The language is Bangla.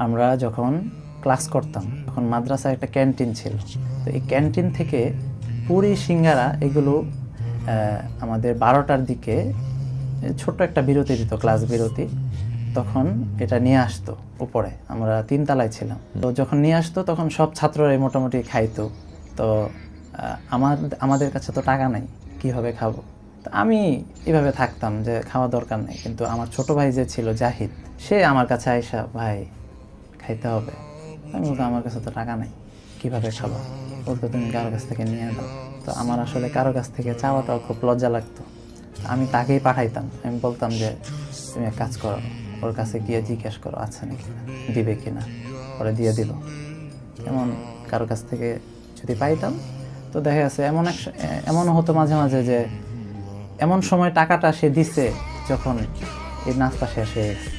আমরা যখন ক্লাস করতাম তখন মাদ্রাসায় একটা ক্যান্টিন ছিল। তো এই ক্যান্টিন থেকে পুরি সিঙ্গারা এগুলো আমাদের 12টার দিকে ছোট্ট একটা বিরতি দিত, ক্লাস বিরতি। তখন এটা নিয়ে আসতো উপরে, আমরা 3 তলায় ছিলাম। তো যখন নিয়ে আসতো তখন সব ছাত্ররাই মোটামুটি খাইতো। তো আমাদের কাছে তো টাকা নাই, কীভাবে খাবো? তো আমি এভাবে থাকতাম যে খাওয়া দরকার নেই, কিন্তু আমার ছোট ভাই যে ছিল জাহিদ, সে আমার কাছে আইসা, ভাই খাইতে হবে। আমি বলতাম আমার কাছে তো টাকা নাই, কীভাবে খাবো? বলতো তুমি কারো কাছ থেকে নিয়ে দাও। তো আমার আসলে কারো কাছ থেকে চাওয়াটাও খুব লজ্জা লাগতো। আমি তাকেই পাঠাইতাম। আমি বলতাম যে তুমি এক কাজ করো, ওর কাছে গিয়ে জিজ্ঞেস করো আছে নাকি, দিবে কিনা, ওরা দিয়ে দিল। এমন কারো কাছ থেকে যদি পাইতাম তো দেখা যাচ্ছে এমনও হতো মাঝে মাঝে যে এমন সময় টাকাটা সে দিছে যখন এই নাস্তা শেষ হয়ে গেছে।